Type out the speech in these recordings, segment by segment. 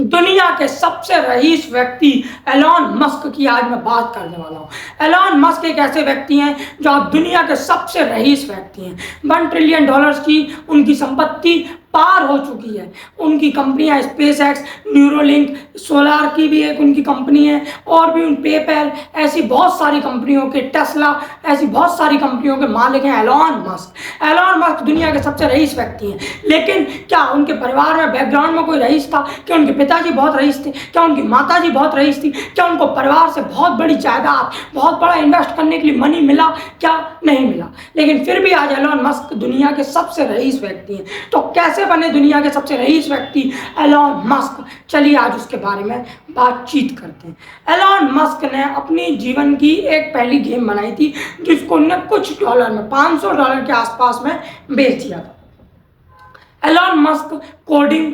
दुनिया के सबसे रईस व्यक्ति एलॉन मस्क की आज मैं बात करने वाला हूँ। एलॉन मस्क एक ऐसे व्यक्ति हैं जो आज दुनिया के सबसे रईस व्यक्ति हैं। $1 ट्रिलियन की उनकी संपत्ति पार हो चुकी है। उनकी कंपनियां स्पेस एक्स, न्यूरोलिंक, सोलार की भी एक उनकी कंपनी है, और भी उन पेपैल, ऐसी बहुत सारी कंपनियों के, टेस्ला, ऐसी बहुत सारी कंपनियों के मालिक हैं एलॉन मस्क। एलॉन मस्क दुनिया के सबसे रईस व्यक्ति हैं। लेकिन क्या उनके परिवार में, बैकग्राउंड में कोई रईस था? क्या उनके पिताजी बहुत रईस थे? क्या उनकी माताजी बहुत रईस थी? क्या उनको परिवार से बहुत बड़ी जायदाद, बहुत बड़ा इन्वेस्ट करने के लिए मनी मिला? क्या नहीं मिला? लेकिन फिर भी आज एलॉन मस्क दुनिया के सबसे रईस व्यक्ति हैं। तो कैसे बने दुनिया के सबसे रईस व्यक्ति एलॉन मस्क? चलिए आज उसके बारे में बातचीत करते हैं। एलॉन मस्क ने अपनी जीवन की एक पहली गेम बनाई थी, जिसको उन्होंने कुछ डॉलर में, $500 के आसपास में बेच दिया था। एलॉन मस्क कोडिंग,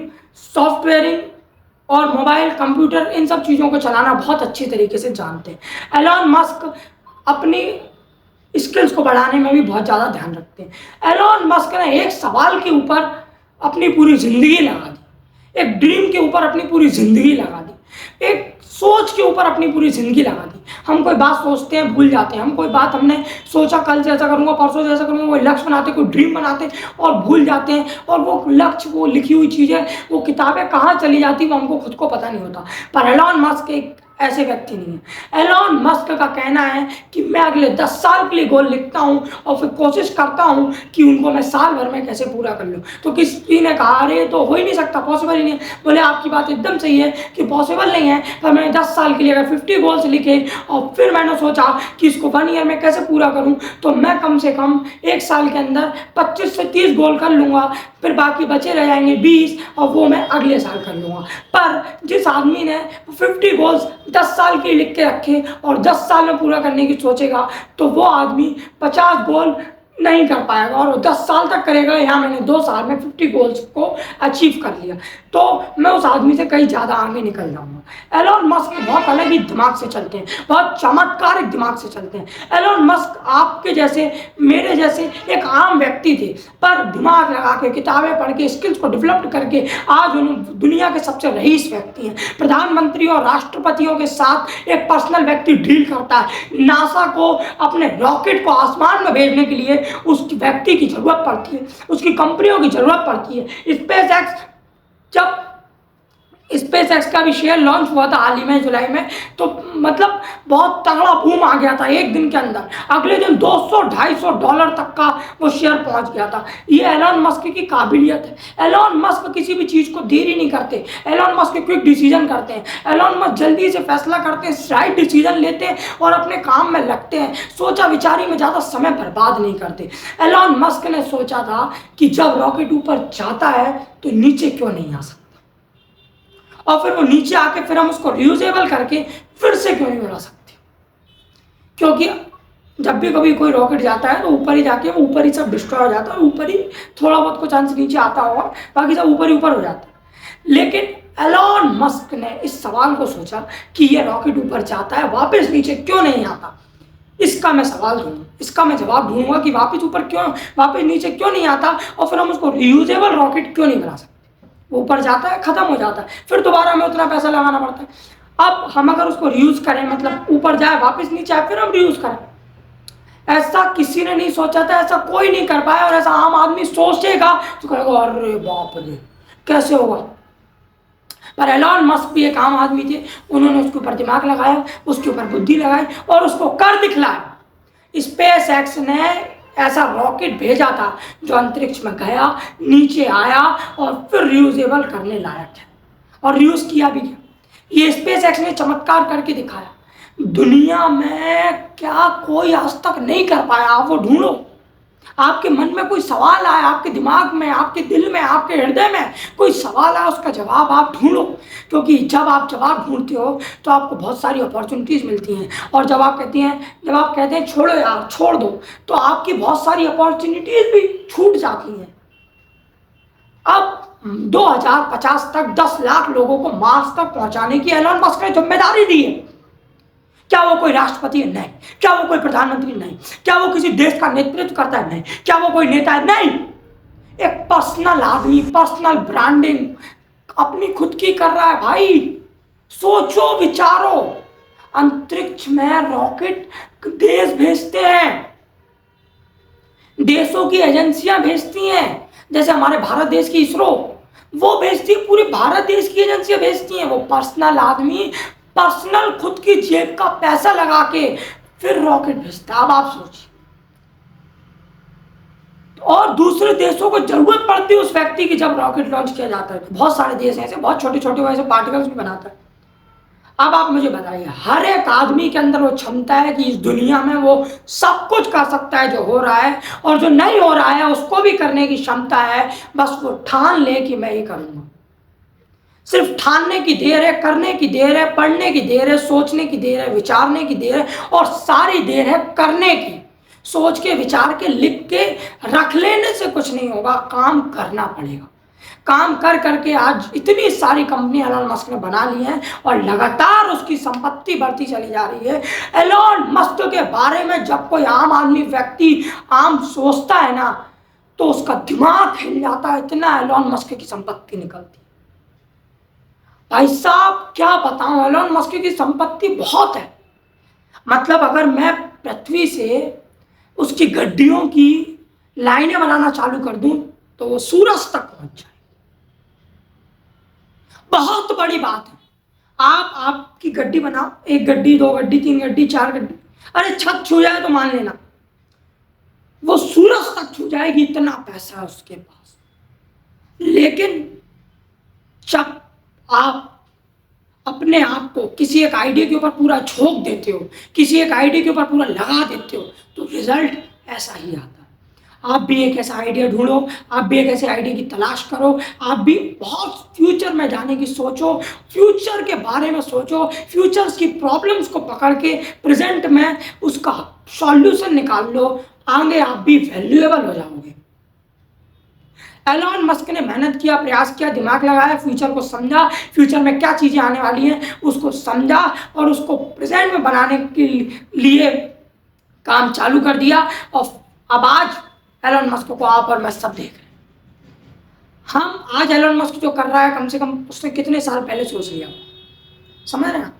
सॉफ्टवेयरिंग और मोबाइल, कंप्यूटर, इन सब चीज़ों को चलाना बहुत अच्छी तरीके से जानते हैं। एलॉन मस्क अपनी स्किल्स को बढ़ाने में भी बहुत ज़्यादा ध्यान रखते हैं। एलॉन मस्क ने एक सवाल के ऊपर अपनी पूरी ज़िंदगी लगा दी, एक ड्रीम के ऊपर अपनी पूरी ज़िंदगी लगा दी, एक सोच के ऊपर अपनी पूरी ज़िंदगी लगा दी। हम कोई बात सोचते हैं, भूल जाते हैं। हम कोई बात हमने सोचा कल जैसा करूँगा, परसों जैसा करूँगा, कोई लक्ष्य बनाते, कोई ड्रीम बनाते और भूल जाते हैं। और वो लक्ष्य, वो लिखी हुई चीज़ें, वो किताबें कहाँ चली जाती वो हमको खुद को पता नहीं होता। पर एलॉन मस्क एक ऐसे व्यक्ति नहीं है। एलॉन मस्क का कहना है कि मैं अगले 10 साल के लिए गोल लिखता हूँ और फिर कोशिश करता हूँ कि उनको मैं साल भर में कैसे पूरा कर लूँ। तो किसी ने कहा अरे तो हो ही नहीं सकता, पॉसिबल ही नहीं है। बोले आपकी बात एकदम सही है कि पॉसिबल नहीं है, पर मैंने 10 साल के लिए अगर 50 गोल्स लिखे और फिर मैंने सोचा कि इसको 1 ईयर में कैसे पूरा करूँ, तो मैं कम से कम 1 साल के अंदर 25 से 30 गोल कर लूँगा, फिर बाकी बचे रह जाएंगे 20 और वो मैं अगले साल कर लूँगा। पर जिस आदमी ने 50 गोल्स 10 साल के लिख के रखे और 10 साल में पूरा करने की सोचेगा, तो वो आदमी 50 गोल नहीं कर पाएगा और वो 10 साल तक करेगा। यहाँ मैंने 2 साल में 50 गोल्स को अचीव कर लिया, तो मैं उस आदमी से कहीं ज़्यादा आगे निकल जाऊँगा। एलॉन मस्क बहुत अलग ही दिमाग से चलते हैं, बहुत चमत्कारिक दिमाग से चलते हैं। एलॉन मस्क आपके जैसे, मेरे जैसे एक आम व्यक्ति थे, पर दिमाग लगा के, किताबें पढ़ के, स्किल्स को डेवलप करके आज उन्हें दुनिया के सबसे रईस व्यक्ति हैं। प्रधानमंत्री और राष्ट्रपतियों के साथ एक पर्सनल व्यक्ति डील करता है। नासा को अपने रॉकेट को आसमान में भेजने के लिए उस व्यक्ति की जरूरत पड़ती है, उसकी कंपनियों की जरूरत पड़ती है। स्पेस एक्स, जब स्पेस एक्स का भी शेयर लॉन्च हुआ था हाल ही में जुलाई में, तो मतलब बहुत तगड़ा बूम आ गया था एक दिन के अंदर। अगले दिन $200-250 तक का वो शेयर पहुंच गया था। ये एलॉन मस्क की काबिलियत है। एलॉन मस्क किसी भी चीज़ को देरी नहीं करते। एलॉन मस्क क्विक डिसीजन करते हैं। एलॉन मस्क जल्दी से फैसला करते हैं, राइट डिसीजन लेते हैं और अपने काम में लगते हैं। सोचा विचारी में ज़्यादा समय बर्बाद नहीं करते। एलॉन मस्क ने सोचा था कि जब रॉकेट ऊपर जाता है तो नीचे क्यों नहीं आ सकता, और फिर वो नीचे आके फिर हम उसको रियूजेबल करके फिर से क्यों नहीं उड़ा सकते। क्योंकि जब भी कभी कोई रॉकेट जाता है तो ऊपर ही जाके वो ऊपर ही सब डिस्ट्रॉय हो जाता है, ऊपर ही थोड़ा बहुत कुछ चांस नीचे आता होगा, बाकी सब ऊपर ही ऊपर हो जाता है। लेकिन एलॉन मस्क ने इस सवाल को सोचा कि ये रॉकेट ऊपर जाता है, वापस नीचे क्यों नहीं आता। इसका मैं सवाल ढूंढूंगा, इसका मैं जवाब ढूंढूंगा कि वापस ऊपर क्यों, वापस नीचे क्यों नहीं आता, और फिर हम उसको रियूजेबल रॉकेट क्यों नहीं बना सकते। वो ऊपर जाता है, खत्म हो जाता है, फिर दोबारा हमें उतना पैसा लगाना पड़ता है। अब हम अगर उसको रियूज करें, मतलब ऊपर जाए वापस नीचे आए, फिर हम रियूज करें। ऐसा किसी ने नहीं सोचा था, ऐसा कोई नहीं कर पाया, और ऐसा आम आदमी सोचेगा तो कहेगा अरे बाप रे कैसे होगा। पर एलॉन मस्क भी एक आम आदमी थे, उन्होंने उसके ऊपर दिमाग लगाया, उसके ऊपर बुद्धि लगाई और उसको कर दिखलाया। स्पेस एक्स ने ऐसा रॉकेट भेजा था जो अंतरिक्ष में गया, नीचे आया और फिर रियूजेबल करने लायक है, और रियूज किया भी गया। ये स्पेस एक्स ने चमत्कार करके दिखाया। दुनिया में क्या कोई आज तक नहीं कर पाया, आप वो ढूंढो। आपके मन में कोई सवाल आए, आपके दिमाग में, आपके दिल में, आपके हृदय में कोई सवाल आए, उसका जवाब आप ढूंढो। क्योंकि जब आप जवाब ढूंढते हो तो आपको बहुत सारी अपॉर्चुनिटीज़ मिलती हैं, और जब आप कहते हैं छोड़ो यार, छोड़ दो, तो आपकी बहुत सारी अपॉर्चुनिटीज़ भी छूट जाती हैं। अब 2050 तक 10 लाख लोगों को मार्स तक पहुंचाने की एलॉन मस्क ने जिम्मेदारी दी है। क्या वो कोई राष्ट्रपति है? नहीं। क्या वो कोई प्रधानमंत्री? नहीं। क्या वो किसी देश का नेतृत्व करता है? नहीं। क्या वो कोई नेता है? नहीं। एक पर्सनल आदमी, पर्सनल ब्रांडिंग अपनी खुद की कर रहा है भाई। सोचो विचारो, अंतरिक्ष में रॉकेट देश भेजते हैं, देशों की एजेंसियां भेजती हैं, जैसे हमारे भारत देश की इसरो वो भेजती है, पूरे भारत देश की एजेंसियां भेजती हैं। वो पर्सनल आदमी पर्सनल खुद की जेब का पैसा लगा के फिर रॉकेट भेजता है। अब आप सोचिए, और दूसरे देशों को जरूरत पड़ती है उस व्यक्ति की जब रॉकेट लॉन्च किया जाता है। तो बहुत सारे देश ऐसे बहुत छोटे छोटे वैसे पार्टिकल्स भी बनाता है। अब आप मुझे बताइए, हर एक आदमी के अंदर वो क्षमता है कि इस दुनिया में वो सब कुछ कर सकता है जो हो रहा है, और जो नहीं हो रहा है उसको भी करने की क्षमता है। बस वो ठान ले कि मैं ये करूंगा। सिर्फ ठानने की देर है, करने की देर है, पढ़ने की देर है, सोचने की देर है, विचारने की देर है, और सारी देर है करने की। सोच के विचार के लिख के रख लेने से कुछ नहीं होगा, काम करना पड़ेगा। काम कर करके आज इतनी सारी कंपनी एलॉन मस्क ने बना ली है और लगातार उसकी संपत्ति बढ़ती चली जा रही है। एलॉन मस्क के बारे में जब कोई आम आदमी व्यक्ति आम सोचता है ना, तो उसका दिमाग हिल जाता है, इतना एलॉन मस्क की संपत्ति निकलती है। भाई साहब क्या बताऊं, एलॉन मस्क की संपत्ति बहुत है। मतलब अगर मैं पृथ्वी से उसकी गड्डियों की लाइनें बनाना चालू कर दूं तो वो सूरज तक पहुंच जाए। बहुत बड़ी बात है। आप आपकी गड्डी बनाओ, एक गड्डी, दो गड्डी, तीन गड्डी, चार गड्डी, अरे छत छू जाए तो मान लेना वो सूरज तक छू जाएगी, इतना पैसा है उसके पास। लेकिन जब आप अपने आप को किसी एक आइडिया के ऊपर पूरा झोंक देते हो, किसी एक आइडिया के ऊपर पूरा लगा देते हो, तो रिजल्ट ऐसा ही आता है। आप भी एक ऐसा आइडिया ढूंढो, आप भी एक ऐसे आइडिया की तलाश करो, आप भी बहुत फ्यूचर में जाने की सोचो, फ्यूचर के बारे में सोचो, फ्यूचर्स की प्रॉब्लम्स को पकड़ के प्रेजेंट में उसका सॉल्यूशन निकाल लो, आगे आप भी वैल्यूएबल हो जाओगे। एलॉन मस्क ने मेहनत किया, प्रयास किया, दिमाग लगाया, फ्यूचर को समझा, फ्यूचर में क्या चीज़ें आने वाली हैं उसको समझा, और उसको प्रेजेंट में बनाने के लिए काम चालू कर दिया। और अब आज एलॉन मस्क को आप और मैं सब देख रहे हैं। हम आज एलॉन मस्क जो कर रहा है, कम से कम उसने कितने साल पहले सोच लिया, समझ रहे हैं?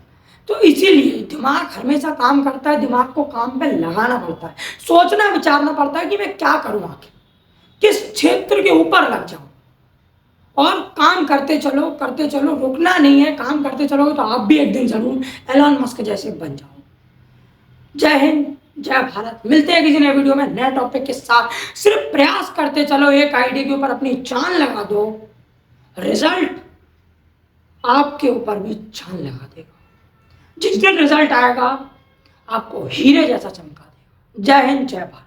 तो इसीलिए दिमाग हमेशा काम करता है, दिमाग को काम पे लगाना पड़ता है, सोचना विचारना पड़ता है कि मैं क्या करूँ, आखिर किस क्षेत्र के ऊपर लग जाऊं, और काम करते चलो करते चलो, रुकना नहीं है। काम करते चलोगे तो आप भी एक दिन जरूर एलॉन मस्क जैसे बन जाओ। जय हिंद, जय भारत। मिलते हैं किसी नए वीडियो में नए टॉपिक के साथ। सिर्फ प्रयास करते चलो, एक आइडिया के ऊपर अपनी जान लगा दो, रिजल्ट आपके ऊपर भी जान लगा देगा। जिस दिन रिजल्ट आएगा आपको हीरे जैसा चमका देगा। जय हिंद, जय भारत।